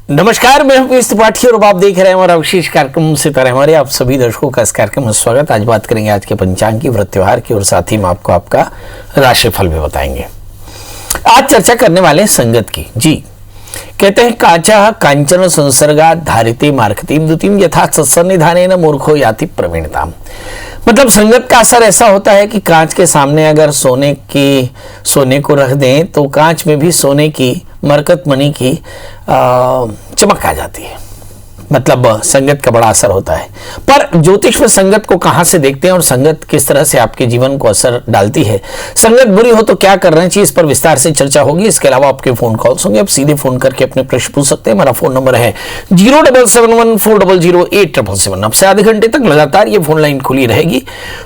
नमस्कार, मैं हूं पीयूष त्रिपाठी और आप देख रहे हैं हमारा विशेष कार्यक्रम सितारे हमारे। आप सभी दर्शकों का इस कार्यक्रम में स्वागत। आज बात करेंगे आज के पंचांग की, व्रत त्योहार की और साथ ही में आपको आपका राशिफल भी बताएंगे। आज चर्चा करने वाले हैं संगत की। जी कहते हैं काचा कांचन संसर्गा धारिते मार्कतीम द्युतिम यथा सत्सन्निधानेन मूर्खो याति प्रवीणताम। मतलब संगत का असर ऐसा होता है कि कांच के सामने अगर सोने को रख दें तो कांच में भी सोने की मरकत मणि की चमक आ जाती है। मतलब संगत का बड़ा असर होता है। पर ज्योतिष में संगत को कहां से देखते हैं और संगत किस तरह से आपके जीवन को असर डालती है, संगत बुरी हो तो क्या करना चाहिए, इस पर विस्तार से चर्चा होगी। इसके अलावा आपके फोन कॉल्स होंगे, आप सीधे फोन करके अपने प्रश्न पूछ सकते हैं। हमारा फोन नंबर है 07714008777। अब से आधे घंटे तक लगातार ये फोन लाइन खुली रहेगी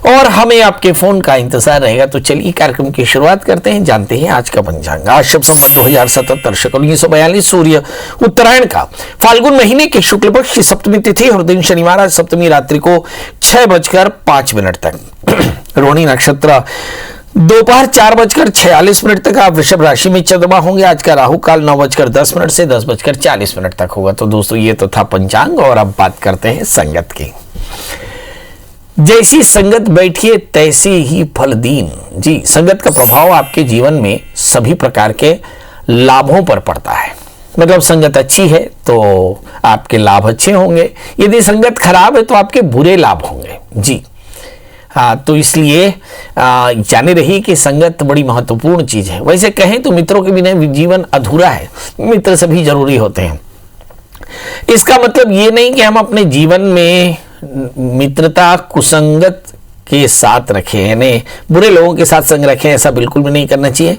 और हमें आपके फोन का इंतजार रहेगा। तो चलिए कार्यक्रम की शुरुआत करते हैं, जानते हैं आज का पंचांग। आज शुभ संवत 2077 शक 1942 सूर्य उत्तरायण का फाल्गुन महीने के शुक्ल पक्ष की सप्तमी तिथि और दिन शनिवार। आज सप्तमी रात्रि को 6:05 तक। रोहिणी नक्षत्र दोपहर 4:46 तक आप वृषभ राशि में चंद्रमा होंगे। आज का राहु काल 9:10 से 10:40 तक होगा। तो दोस्तों ये तो था पंचांग और अब बात करते हैं संगत की। जैसी संगत बैठिए तैसी ही फल दीन। जी, संगत का प्रभाव आपके जीवन में सभी प्रकार के लाभों पर पड़ता है। मतलब संगत अच्छी है तो आपके लाभ अच्छे होंगे, यदि संगत खराब है तो आपके बुरे लाभ होंगे। जी हाँ, तो इसलिए जाने रही कि संगत बड़ी महत्वपूर्ण चीज है। वैसे कहें तो मित्रों के बिना जीवन अधूरा है, मित्र सभी जरूरी होते हैं। इसका मतलब ये नहीं कि हम अपने जीवन में मित्रता कुसंगत के साथ रखें, यानी बुरे लोगों के साथ संग रखें, ऐसा बिल्कुल भी नहीं करना चाहिए।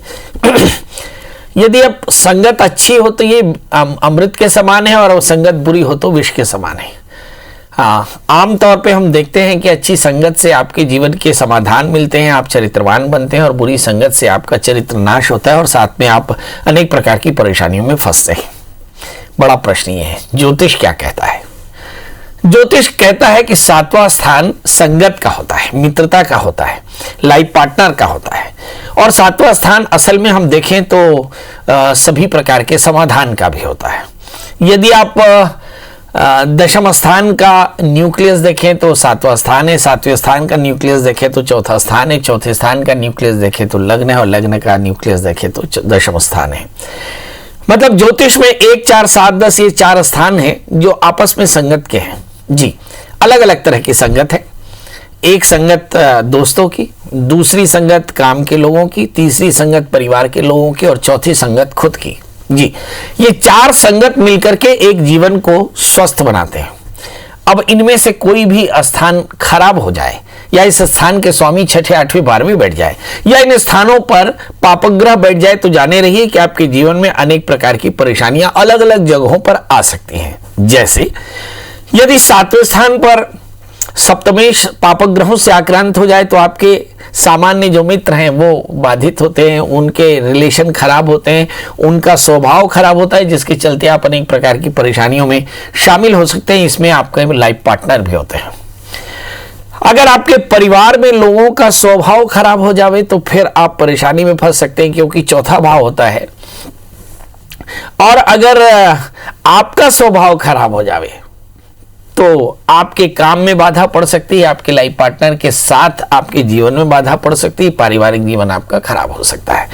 यदि अब संगत अच्छी हो तो ये अमृत के समान है और संगत बुरी हो तो विष के समान है। हाँ, आमतौर पे हम देखते हैं कि अच्छी संगत से आपके जीवन के समाधान मिलते हैं, आप चरित्रवान बनते हैं, और बुरी संगत से आपका चरित्र नाश होता है और साथ में आप अनेक प्रकार की परेशानियों में फंसते हैं। बड़ा प्रश्न ये है, ज्योतिष क्या कहता है? ज्योतिष कहता है कि 7वां स्थान संगत का होता है, मित्रता का होता है, लाइफ पार्टनर का होता है। और 7वां स्थान असल में हम देखें तो सभी प्रकार के समाधान का भी होता है। यदि आप दशम स्थान का न्यूक्लियस देखें तो 7वां स्थान है, 7वें स्थान का न्यूक्लियस देखें तो 4था स्थान है, 4थे स्थान का न्यूक्लियस देखें तो लग्न है और लग्न का न्यूक्लियस देखें तो दशम स्थान है। मतलब ज्योतिष में 1, 4, 7, 10 ये 4 स्थान है जो आपस में संगत के हैं। जी, अलग अलग तरह की संगत है। एक संगत दोस्तों की, दूसरी संगत काम के लोगों की, तीसरी संगत परिवार के लोगों की और चौथी संगत खुद की। जी, ये 4 संगत मिलकर के एक जीवन को स्वस्थ बनाते हैं। अब इनमें से कोई भी स्थान खराब हो जाए या इस स्थान के स्वामी 6ठे 8वीं 12वीं बैठ जाए या इन स्थानों पर पापग्रह बैठ जाए तो जाने रहिए कि आपके जीवन में अनेक प्रकार की परेशानियां अलग अलग जगहों पर आ सकती हैं। जैसे यदि 7वें स्थान पर सप्तमेश पापग्रहों से आक्रांत हो जाए तो आपके सामान्य जो मित्र हैं वो बाधित होते हैं, उनके रिलेशन खराब होते हैं, उनका स्वभाव खराब होता है, जिसके चलते आप अनेक प्रकार की परेशानियों में शामिल हो सकते हैं। इसमें आपके लाइफ पार्टनर भी होते हैं। अगर आपके परिवार में लोगों का स्वभाव खराब हो जाए तो फिर आप परेशानी में फंस सकते हैं, क्योंकि चौथा भाव होता है। और अगर आपका स्वभाव खराब हो जाए तो आपके काम में बाधा पड़ सकती है, आपके लाइफ पार्टनर के साथ आपके जीवन में बाधा पड़ सकती है, पारिवारिक जीवन आपका खराब हो सकता है।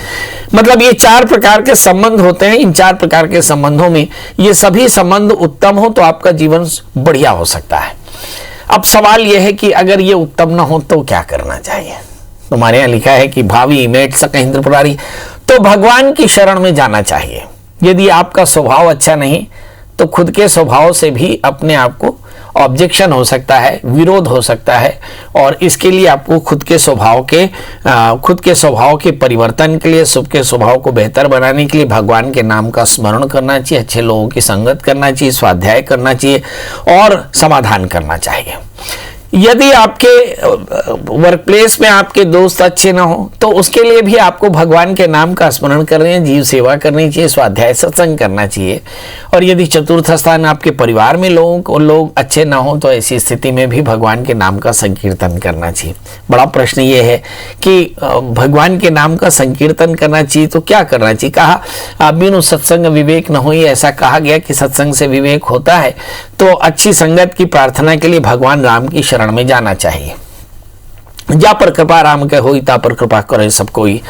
मतलब ये 4 प्रकार के संबंध होते हैं। इन 4 प्रकार के संबंधों में ये सभी संबंध उत्तम हो तो आपका जीवन बढ़िया हो सकता है। अब सवाल यह है कि अगर ये उत्तम ना हो तो क्या करना चाहिए? तुम्हारे यहाँ लिखा है कि भावी मेट सक इंद्रपुरारी, तो भगवान की शरण में जाना चाहिए। यदि आपका स्वभाव अच्छा नहीं तो खुद के स्वभाव से भी अपने आप को ऑब्जेक्शन हो सकता है, विरोध हो सकता है, और इसके लिए आपको खुद के स्वभाव के परिवर्तन के लिए, सबके स्वभाव को बेहतर बनाने के लिए भगवान के नाम का स्मरण करना चाहिए, अच्छे लोगों की संगत करना चाहिए, स्वाध्याय करना चाहिए और समाधान करना चाहिए। यदि आपके वर्क प्लेस में आपके दोस्त अच्छे ना हो तो उसके लिए भी आपको भगवान के नाम का स्मरण करना है, जीव सेवा करनी चाहिए, स्वाध्याय सत्संग करना चाहिए। और यदि चतुर्थ स्थान आपके परिवार में लोग अच्छे ना हो तो ऐसी स्थिति में भी भगवान के नाम का संकीर्तन करना चाहिए। बड़ा प्रश्न ये है कि भगवान के नाम का संकीर्तन करना चाहिए तो क्या करना चाहिए? कहा बिनु सत्संग विवेक न होई, ऐसा कहा गया कि सत्संग से विवेक होता है। तो अच्छी संगत की प्रार्थना के लिए भगवान राम की शरण में जाना चाहिए। जा पर कृपा राम के होई, ता पर कृपा करे सब कोई।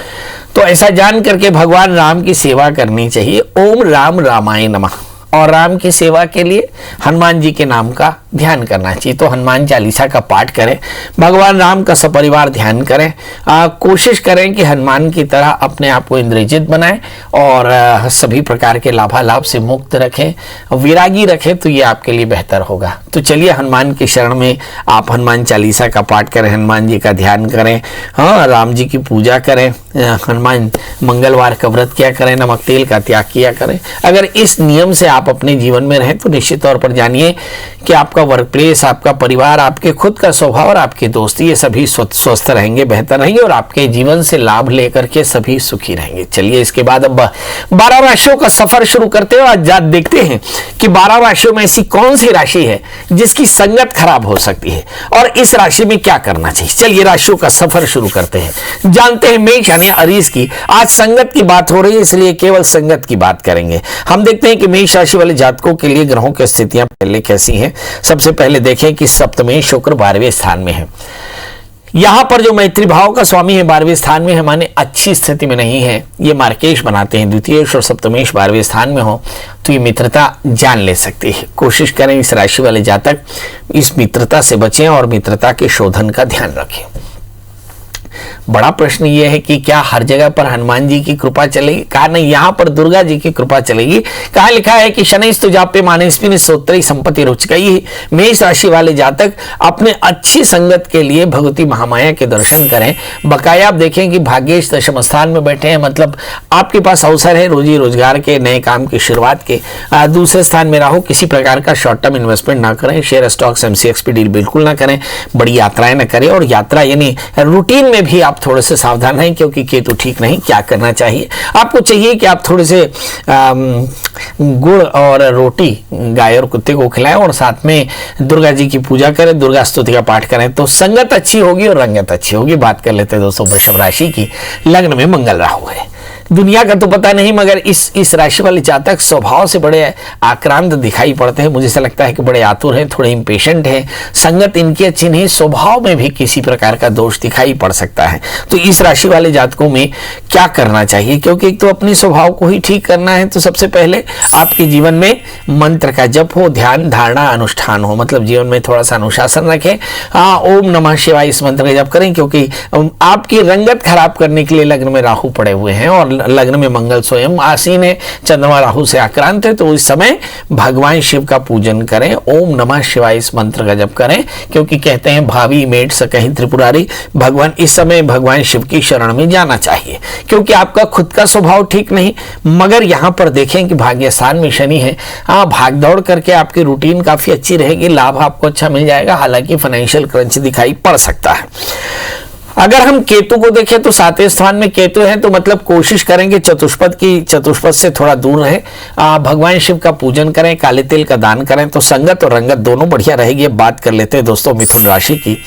तो ऐसा जान करके भगवान राम की सेवा करनी चाहिए। ओम राम रामाय नमः। और राम की सेवा के लिए हनुमान जी के नाम का ध्यान करना चाहिए। तो हनुमान चालीसा का पाठ करें, भगवान राम का सपरिवार ध्यान करें। कोशिश करें कि हनुमान की तरह अपने आप को इंद्रजित बनाएं और सभी प्रकार के लाभालाभ से मुक्त रखें, विरागी रखें, तो ये आपके लिए बेहतर होगा। तो चलिए हनुमान की शरण में आप हनुमान चालीसा का पाठ करें, हनुमान जी का ध्यान करें, हाँ, राम जी की पूजा करें, हनुमान मंगलवार का व्रत किया करें, नमक तेल का त्याग किया करें। अगर इस नियम से आप अपने जीवन में रहें तो निश्चित तौर पर जानिए कि आपका वर्क प्लेस, आपका परिवार, आपके खुद का स्वभाव और आपके दोस्त ये सभी स्वस्थ रहेंगे, बेहतर रहेंगे और आपके जीवन से लाभ लेकर के सभी सुखी रहेंगे। चलिए इसके बाद अब 12 राशियों का सफर शुरू करते हैं। आज देखते हैं कि 12 राशियों में ऐसी कौन सी राशि है जिसकी संगत खराब हो सकती है और इस राशि में क्या करना चाहिए। चलिए राशियों का सफर शुरू करते हैं। जानते हैं मेष यानी अरीस की आज संगत की बात हो रही है, इसलिए केवल संगत की बात करेंगे। हम देखते हैं कि मेष राशि वाले जातकों के लिए ग्रहों की स्थितियां पहले कैसी हैं। सबसे पहले देखें कि सप्तमेश शुक्र 12वें स्थान में है। यहां पर जो मैत्री भाव का स्वामी है 12वें स्थान में है, माने अच्छी स्थिति में नहीं है। ये मार्केश बनाते हैं, द्वितीयेश और सप्तमेश 12वें स्थान में हो तो ये मित्रता जान ले सकती है। कोशिश करें इस राशि वाले जातक इस मित्रता से बचें और मित्रता के शोधन का ध्यान रखें। बड़ा प्रश्न यह है कि क्या हर जगह पर हनुमान जी की कृपा चलेगी? कहा नहीं, यहां पर दुर्गा जी की कृपा चलेगी। कहा लिखा है कि शनैस्तु जापे मानेस्मिन स्तोत्री संपत्ति रुचकई। मेष राशि वाले जातक अपने अच्छी संगत के लिए भगवती महामाया के दर्शन करें। बकाया आप देखें कि भाग्येश दशम स्थान में बैठे हैं, मतलब आपके पास अवसर है रोजी रोजगार के, नए काम की शुरुआत के। दूसरे स्थान में राहु, किसी प्रकार का शॉर्ट टर्म इन्वेस्टमेंट ना करें, शेयर स्टॉक्स एमसीएक्स पे डील बिल्कुल ना करें, बड़ी यात्राएं न करें। और यात्रा यानी रूटीन में भी आप थोड़े से सावधान रहें क्योंकि केतु ठीक नहीं। क्या करना चाहिए? आपको चाहिए कि आप थोड़े से गुड़ और रोटी गाय और कुत्ते को खिलाएं और साथ में दुर्गा जी की पूजा करें, दुर्गा स्तुति का पाठ करें तो संगत अच्छी होगी और रंगत अच्छी होगी। बात कर लेते हैं दोस्तों वृषभ राशि की। लग्न में मंगल राहु है। दुनिया का तो पता नहीं मगर इस राशि वाले जातक स्वभाव से बड़े आक्रांत दिखाई पड़ते हैं। मुझे ऐसा लगता है कि बड़े आतुर हैं, थोड़े इम्पेशेंट हैं। संगत इनकी अच्छी नहीं, स्वभाव में भी किसी प्रकार का दोष दिखाई पड़ सकता है। तो इस राशि वाले जातकों में क्या करना चाहिए? क्योंकि एक तो अपने स्वभाव को ही ठीक करना है, तो सबसे पहले आपके जीवन में मंत्र का जप हो, ध्यान धारणा अनुष्ठान हो, मतलब जीवन में थोड़ा सा अनुशासन रखें। ओम नमः शिवाय इस मंत्र का जप करें क्योंकि आपकी रंगत खराब करने के लिए लग्न में राहु पड़े हुए हैं और लग्न में मंगल स्वयं आसीन है, चंद्रमा राहु से आक्रांत है। तो इस समय भगवान शिव का पूजन करें, ओम नमः शिवाय इस मंत्र का जप करें क्योंकि कहते हैं भावी मेट सकहीं त्रिपुरारी। भगवान इस समय भगवान शिव की शरण में जाना चाहिए क्योंकि आपका खुद का स्वभाव ठीक नहीं। मगर यहाँ पर देखें कि भाग्य स्थान में शनि है। भाग दौड़ करके आपकी रूटीन काफी अच्छी रहेगी, लाभ आपको अच्छा मिल जाएगा, हालांकि फाइनेंशियल क्रंच दिखाई पड़ सकता है। अगर हम केतु को देखें तो 7वें स्थान में केतु है, तो मतलब कोशिश करेंगे चतुष्पद से थोड़ा दूर रहें, भगवान शिव का पूजन करें, काले तिल का दान करें तो संगत और रंगत दोनों बढ़िया रहेगी। अब बात कर लेते हैं दोस्तों मिथुन राशि की।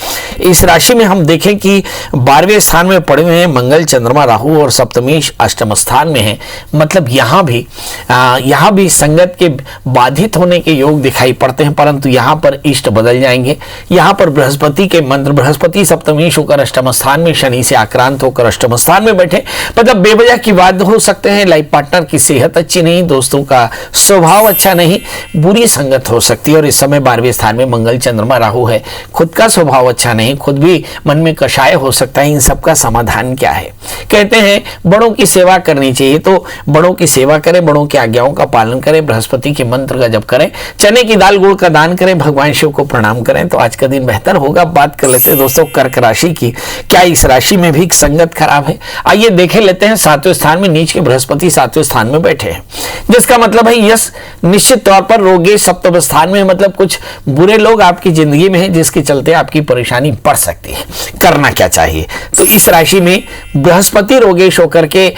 इस राशि में हम देखें कि 12वें स्थान में पड़े हुए हैं मंगल, चंद्रमा, राहु और सप्तमेश अष्टम स्थान में है। मतलब यहाँ भी संगत के बाधित होने के योग दिखाई पड़ते हैं, परंतु यहाँ पर इष्ट बदल जाएंगे। यहाँ पर बृहस्पति के मंत्र, बृहस्पति सप्तमेश होकर अष्टम स्थान में, शनि से आक्रांत होकर अष्टम स्थान में बैठे, मतलब बेवजह की बात हो सकते हैं। लाइफ पार्टनर की सेहत अच्छी नहीं, दोस्तों का स्वभाव अच्छा नहीं, बुरी संगत हो सकती है। और इस समय 12वें स्थान में मंगल, चंद्रमा, राहु है। खुद का स्वभाव अच्छा नहीं, खुद भी मन में कषाय हो सकता है। इन सब का समाधान क्या है? कहते हैं बड़ों की सेवा करनी चाहिए, तो बड़ों की सेवा करें, बड़ों की आज्ञाओं का पालन करें, बृहस्पति के मंत्र का जप करें, चने की दाल गुड़ का दान करें, भगवान शिव को प्रणाम करें तो आज का दिन बेहतर होगा। बात कर लेते हैं दोस्तों कर्क राशि की। क्या इस राशि में भी संगत खराब है? आइए देखे लेते हैं। 7वें स्थान में नीच के बृहस्पति 7वें स्थान में बैठे हैं, जिसका मतलब है यस, निश्चित तौर पर रोगे 7वें स्थान में, मतलब कुछ बुरे लोग आपकी जिंदगी में हैं, जिसके चलते आपकी परेशानी बढ़ सकती है। करना क्या चाहिए? तो इस राशि में बृहस्पति रोगेश होकर के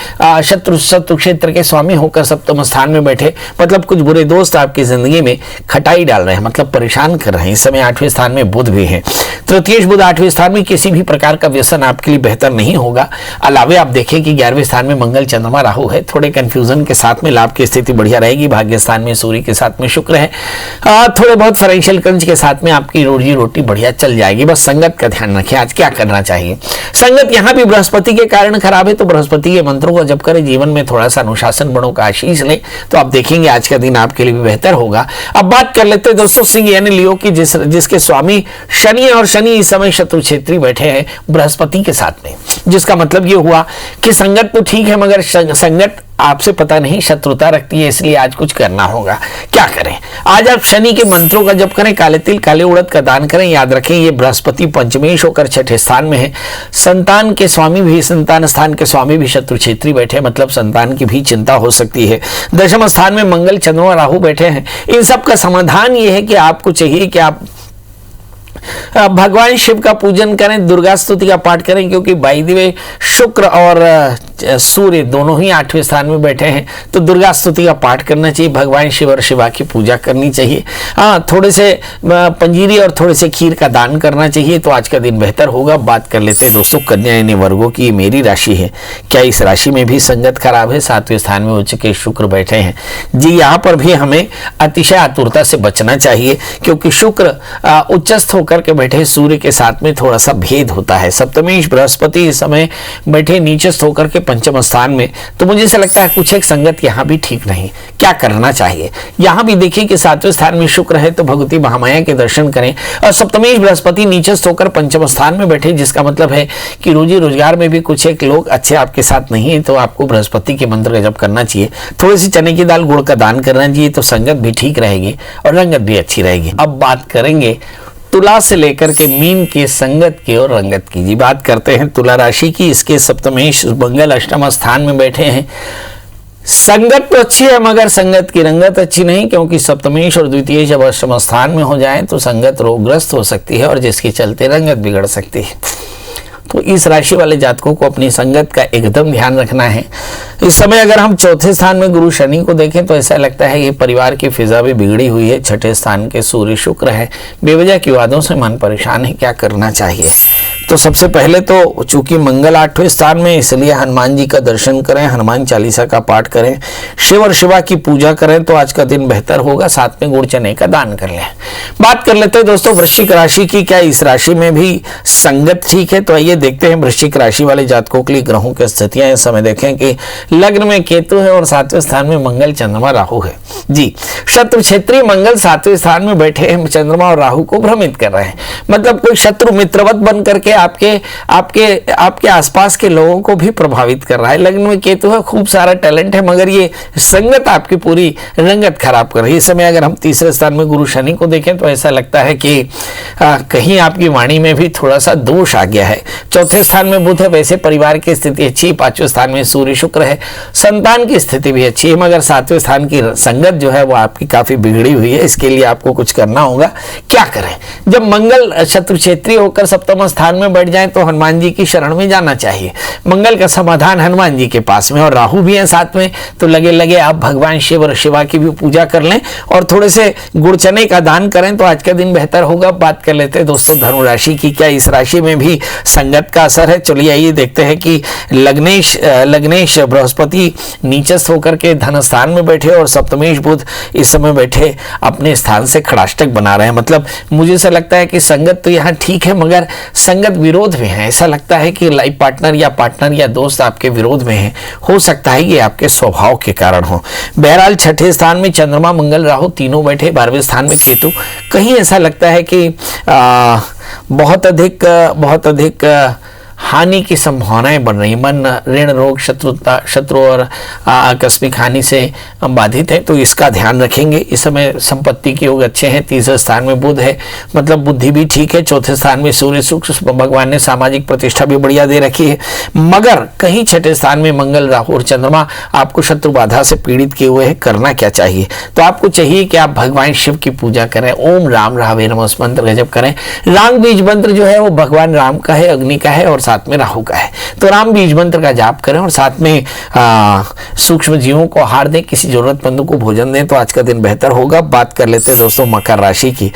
शत्रु क्षेत्र के स्वामी होकर 7वें स्थान में बैठे, मतलब कुछ बुरे दोस्त आपकी जिंदगी में खटाई डाल रहे हैं, मतलब परेशान कर रहे हैं। इस समय 8वें स्थान में बुध भी है, तृतीय बुध 8वें स्थान में, किसी भी प्रकार का व्यसन आपके लिए बेहतर नहीं होगा। अलावे आप देखें कि 11वें स्थान में मंगल चंद्रमा राहु है, थोड़े कंफ्यूजन के साथ में लाभ की स्थिति बढ़िया रहेगी। भाग्य स्थान में सूर्य के साथ में शुक्र है, थोड़े बहुत फाइनेंशियल क्रंच के साथ में आपकी रोजी रोटी बढ़िया चल जाएगी। बस संगत का ध्यान रखें। आज क्या करना चाहिए? संगत यहाँ भी बृहस्पति के कारण खराब है, तो बृहस्पति के मंत्रों को जप करें, जीवन में थोड़ा सा अनुशासन बड़ों का आशीष लें, तो आप देखेंगे आज का दिन आपके लिए भी बेहतर होगा। अब बात कर लेते हैं दोस्तों सिंह यानी लियो की, जिसके स्वामी शनि, और शनि इस समय शत्रु क्षेत्री बैठे हैं बृहस्पति के साथ में, जिसका मतलब ये हुआ कि संगत तो ठीक है, मगर संगत आपसे पता नहीं शत्रुता रखती है, इसलिए आज कुछ करना होगा। क्या करें? आज आप शनि के मंत्रों का जप करें, काले तिल काले उड़द का दान करें। याद रखें ये बृहस्पति पंचमेश होकर 6ठे स्थान में है, संतान के स्वामी भी, संतान स्थान के स्वामी भी शत्रु क्षेत्री बैठे, मतलब संतान की भी चिंता हो सकती है। दशम स्थान में मंगल चंद्रमा राहु बैठे हैं। इन सब का समाधान ये है कि आपको चाहिए कि आप भगवान शिव का पूजन करें, दुर्गा स्तुति का पाठ करें, क्योंकि बाय द वे शुक्र और सूर्य दोनों ही 8वें स्थान में बैठे हैं, तो दुर्गा स्तुति का पाठ करना चाहिए, भगवान शिव और शिवा की पूजा करनी चाहिए। हाँ, थोड़े से पंजीरी और थोड़े से खीर का दान करना चाहिए, तो आज का दिन बेहतर होगा। बात कर लेते हैं दोस्तों कन्या यानी वर्गों की, मेरी राशि है। क्या इस राशि में भी संगत खराब है? 7वें स्थान में उच्च के शुक्र बैठे हैं जी। यहाँ पर भी हमें अतिशय आतुरता से बचना चाहिए, क्योंकि शुक्र उच्चस्थ होकर के बैठे सूर्य के साथ में थोड़ा सा भेद होता है। सप्तमेश बृहस्पति इस समय बैठे नीचस्थ होकर के पंचम स्थान में, तो मुझे ऐसा लगता है कुछ एक संगत यहाँ भी ठीक नहीं। क्या करना चाहिए? यहाँ भी देखिए कि 7वें स्थान में शुक्र है, तो भगवती महामाया के दर्शन करें। और सप्तमेश बृहस्पति नीचस्थ होकर पंचम स्थान में बैठे, जिसका मतलब है कि रोजी रोजगार में भी कुछ एक लोग अच्छे आपके साथ नहीं है, तो आपको बृहस्पति के मंत्र का जप करना चाहिए। थोड़ी सी चने की दाल गुड़ का दान करना चाहिए, तो संगत भी ठीक रहेगी और रंगत भी अच्छी रहेगी। अब बात करेंगे तुला से लेकर के मीन के संगत की और रंगत की जी। बात करते हैं तुला राशि की। इसके सप्तमेश मंगल अष्टम स्थान में बैठे हैं। संगत तो अच्छी है, मगर संगत की रंगत अच्छी नहीं, क्योंकि सप्तमेश और द्वितीय जब अष्टम स्थान में हो जाए तो संगत रोगग्रस्त हो सकती है, और जिसके चलते रंगत बिगड़ सकती है। तो इस राशि वाले जातकों को अपनी संगत का एकदम ध्यान रखना है। इस समय अगर हम चौथे स्थान में गुरु शनि को देखें, तो ऐसा लगता है ये परिवार की फिजा भी बिगड़ी हुई है। 6ठे स्थान के सूर्य शुक्र है, बेवजह की वादों से मन परेशान है। क्या करना चाहिए? तो सबसे पहले तो चूंकि मंगल 8वें स्थान में, इसलिए हनुमान जी का दर्शन करें, हनुमान चालीसा का पाठ करें, शिव और शिवा की पूजा करें, तो आज का दिन बेहतर होगा। साथ में गुड़ चने का दान कर लें। बात कर लेते हैं दोस्तों वृश्चिक राशि की। क्या इस राशि में भी संगत ठीक है? तो आइए देखते हैं वृश्चिक राशि वाले जातकों के लिए ग्रहों की स्थितियां। इस समय देखें कि लग्न में केतु है और 7वें स्थान में मंगल चंद्रमा राहु है जी। शत्रु क्षेत्रीय मंगल 7वें स्थान में बैठे हैं, चंद्रमा और राहु को भ्रमित कर रहे हैं, मतलब कोई शत्रु मित्रवत बन करके आपके आसपास के लोगों को भी प्रभावित कर रहा है। लग्न में केतु है, खूब सारा टैलेंट है, मगर ये संगत आपकी पूरी रंगत खराब कर रही है। इस समय अगर हम तीसरे स्थान में गुरु शनि को देखें, तो ऐसा लगता है कि कहीं आपकी वाणी में भी थोड़ा सा दोष आ गया है। चौथे स्थान में बुध है, वैसे परिवार की स्थिति अच्छी है। 5वें स्थान में सूर्य शुक्र है, संतान की स्थिति भी अच्छी है, मगर 7वें स्थान की संगत जो है वो आपकी काफी बिगड़ी हुई है। इसके लिए आपको कुछ करना होगा। क्या करें? जब मंगल शत्रु क्षेत्रीय होकर सप्तम स्थान में बैठ जाए, तो हनुमान जी की शरण में जाना चाहिए। मंगल का समाधान हनुमान जी के पास में, और राहु भी है साथ में, तो लगे लगे आप भगवान शिव और शिवा की भी पूजा कर लें, और थोड़े से गुड़ चने का दान करें, तो आज का दिन बेहतर होगा। बात कर लेते हैं दोस्तों धनु राशि की। क्या इस राशि में भी संगत का असर है? चलिए आइए देखते हैं कि लग्नेश बृहस्पति नीचस्थ होकर के धन स्थान में बैठे, और सप्तमेश बुध इस समय बैठे अपने स्थान से खड़ाष्टक बना रहे हैं। मतलब मुझे ऐसा लगता है कि संगत तो यहाँ ठीक है, मगर संगत विरोध में है। ऐसा लगता है कि लाइफ पार्टनर या दोस्त आपके विरोध में है। हो सकता है ये आपके स्वभाव के कारण हो। बहरहाल 6ठे स्थान में चंद्रमा मंगल राहु तीनों बैठे, 12वें स्थान में केतु। कहीं ऐसा लगता है कि बहुत अधिक हानि की संभावनाएं बढ़ रही, मन ऋण रोग शत्रु और आकस्मिक हानि से बाधित है, तो इसका ध्यान रखेंगे। इस समय संपत्ति के योग अच्छे हैं। तीसरे स्थान में बुध है, मतलब बुद्धि भी ठीक है। चौथे स्थान में सूर्य शुक्र, भगवान ने सामाजिक प्रतिष्ठा भी बढ़िया दे रखी है। मगर कहीं छठे स्थान में मंगल, राहु और चंद्रमा आपको शत्रु बाधा से पीड़ित किए हुए हैं। करना क्या चाहिए? तो आपको चाहिए कि आप भगवान शिव की पूजा करें, ओम राम रावे नमः मंत्र का जप करें। राम बीज मंत्र जो है वो भगवान राम का है, अग्नि का है और साथ में राहु का है, तो राम बीज मंत्र का जाप करें और साथ में सूक्ष्म जीवों को आहार दें, किसी जरूरतमंद को भोजन दें, तो आज का दिन बेहतर होगा। बात कर लेते हैं दोस्तों मकर राशि की।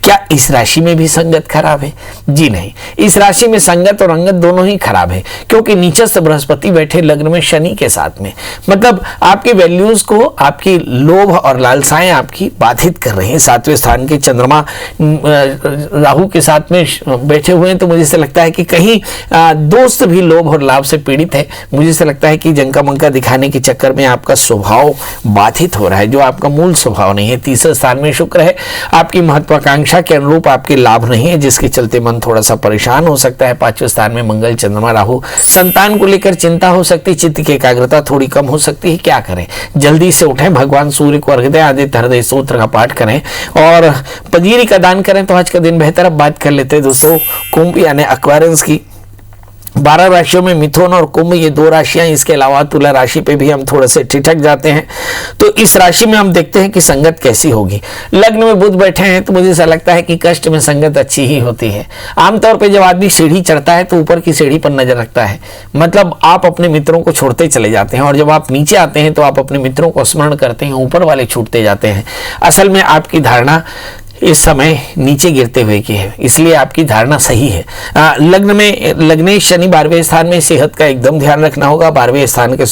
क्या इस राशि में भी संगत खराब है? जी नहीं, इस राशि में संगत और अंगत दोनों ही खराब है, क्योंकि नीचस्थ बृहस्पति बैठे लग्न में शनि के साथ में, मतलब आपके वैल्यूज को, आपकी लोभ और लालसाएं आपकी बाधित कर रही हैं। सातवें स्थान के चंद्रमा राहु के साथ में बैठे हुए हैं, तो मुझे से लगता है कि कहीं दोस्त भी लोभ और लाभ से पीड़ित है। मुझे से लगता है कि जंका मंका दिखाने के चक्कर में आपका स्वभाव बाधित हो रहा है, जो आपका मूल स्वभाव नहीं है। तीसरे स्थान में शुक्र है, आपकी महत्वाकांक्षा के अनुरूप आपके लाभ नहीं है, जिसके चलते मन थोड़ा सा परेशान हो सकता है। पांचवें स्थान में मंगल, चंद्रमा, राहु, संतान को लेकर चिंता हो सकती है, चित्त की एकाग्रता थोड़ी कम हो सकती है। क्या करें? जल्दी से उठें, भगवान सूर्य को अर्घ्य दें, आदित्य हृदय स्तोत्र का पाठ करें और पंजीरी का दान करें, तो आज का दिन बेहतर। अब बात कर लेते हैं दोस्तों कुंभ यानी एक्वेरियस की। 12 राशियों में मिथुन और कुंभ ये 2 राशियां, इसके अलावा तुला राशि पे भी हम थोड़े से ठिठक जाते हैं। तो इस राशि में हम देखते हैं कि संगत कैसी होगी। लग्न में बुध बैठे हैं, तो मुझे ऐसा लगता है कि कष्ट में संगत अच्छी ही होती है। आमतौर पे जब आदमी सीढ़ी चढ़ता है तो ऊपर की सीढ़ी पर नजर रखता है, मतलब आप अपने मित्रों को छोड़ते चले जाते हैं, और जब आप नीचे आते हैं तो आप अपने मित्रों को स्मरण करते हैं, ऊपर वाले छूटते जाते हैं। असल में आपकी धारणा इस समय नीचे गिरते हुए की है, इसलिए आपकी धारणा सही है। लग्न शनि 12वें स्थान में, सेहत का एकदम ध्यान रखना होगा। 12वें स्थान के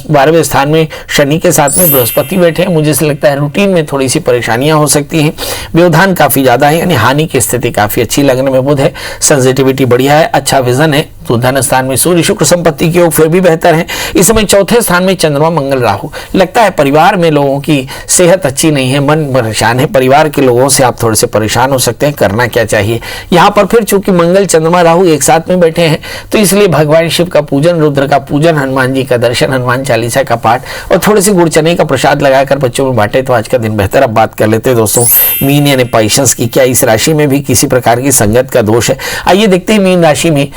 12वें स्थान में शनि के साथ में बृहस्पति बैठे हैं, मुझे से लगता है रूटीन में थोड़ी सी परेशानियां हो सकती हैं। व्यवधान काफी ज्यादा है, यानी हानि की स्थिति काफी अच्छी। लग्न में बुध है, सेंसिटिविटी बढ़िया है, अच्छा विजन है। तो धन स्थान में सूर्य शुक्र, संपत्ति के योग फिर भी बेहतर है। इस समय चौथे स्थान में चंद्रमा, मंगल, राहु। लगता है परिवार में लोगों की सेहत अच्छी नहीं है, मन परेशान है, परिवार के लोगों से आप थोड़े से परेशान हो सकते हैं। करना क्या चाहिए? यहाँ पर फिर चूंकि मंगल, चंद्रमा, राहु एक साथ में बैठे हैं, तो इसलिए भगवान शिव का पूजन, रुद्र का पूजन, हनुमान जी का दर्शन, हनुमान चालीसा का पाठ और थोड़े से गुड़ चने का प्रसाद लगाकर बच्चों में बांटे, तो आज का दिन बेहतर। अब बात कर लेते हैं दोस्तों मीन यानी पाइशंस की। क्या इस राशि में भी किसी प्रकार की संगत का दोष है? आइए देखते हैं। मीन राशि में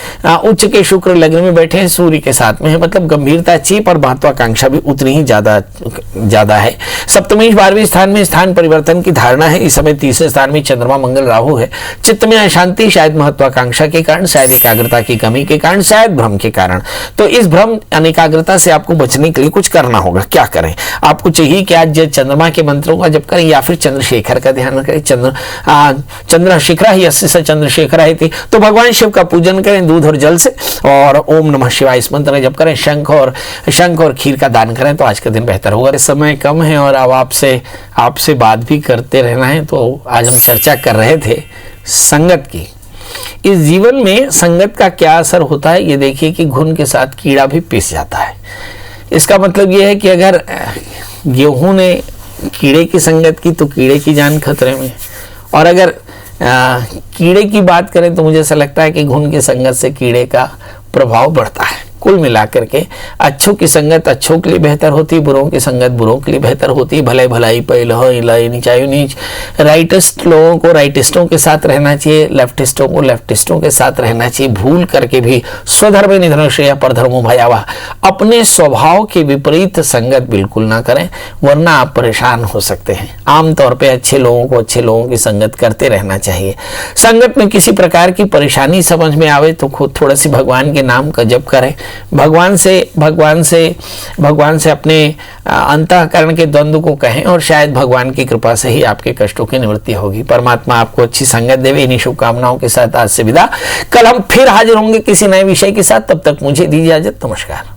उच्च के शुक्र लग्न में बैठे हैं, सूर्य के साथ में है, मतलब गंभीरता अच्छी पर महत्वाकांक्षा भी उतनी ही ज्यादा है। सप्तमेश 12वें स्थान में स्थान परिवर्तन की धारणा है। इस समय तीसरे स्थान में चंद्रमा, मंगल, राहु है। चित्त में अशांति, शायद महत्वाकांक्षा के कारण, शायद एकाग्रता की कमी के कारण, शायद भ्रम के कारण। तो इस भ्रम अनेकाग्रता से आपको बचने के लिए कुछ करना होगा। क्या करें? आपको चाहिए कि आज चंद्रमा के मंत्रों का जप करें या फिर चंद्रशेखर का ध्यान करें। चंद्रशेखर ही यस्य चंद्रशेखर है, तो भगवान शिव का पूजन करें दूध और जल से, और ओम नमः शिवाय इस मंत्र जप करें। शंख और खीर का दान करें, तो आज का दिन बेहतर होगा। इस समय कम है और अब आपसे बात भी करते रहना है, तो आज हम चर्चा कर रहे थे संगत की। इस जीवन में संगत का क्या असर होता है, ये देखिए कि घुन के साथ कीड़ा भी पिस जाता है। इसका मतलब ये है कि अगर गेहूं ने कीड़े की संगत की तो कीड़े की जान खतरे में, और अगर कीड़े की बात करें तो मुझे ऐसा लगता है कि घुन की संगत से कीड़े का प्रभाव बढ़ता है। कुल मिलाकर के अच्छों की संगत अच्छों के लिए बेहतर होती है, बुरों की संगत बुरों के लिए बेहतर होती है। भले भलाई पे नीचाई नीच। राइटिस्ट लोगों को राइटिस्टों के साथ रहना चाहिए, लेफ्टिस्टों को लेफ्टिस्टों के साथ रहना चाहिए। भूल करके भी स्वधर्म निधन श्रेय परधर्मो भयावह, अपने स्वभाव के विपरीत संगत बिल्कुल ना करें, वरना आप परेशान हो सकते हैं। आमतौर पर अच्छे लोगों की संगत करते रहना चाहिए। संगत में किसी प्रकार की परेशानी समझ में आवे तो खुद थोड़ा सी भगवान के नाम का जप करें। भगवान से अपने अंतःकरण के द्वंद्व को कहें, और शायद भगवान की कृपा से ही आपके कष्टों की निवृत्ति होगी। परमात्मा आपको अच्छी संगत देवे। इन्हीं शुभकामनाओं के साथ आज से विदा। कल हम फिर हाजिर होंगे किसी नए विषय के साथ। तब तक मुझे दीजिए इजाजत। नमस्कार।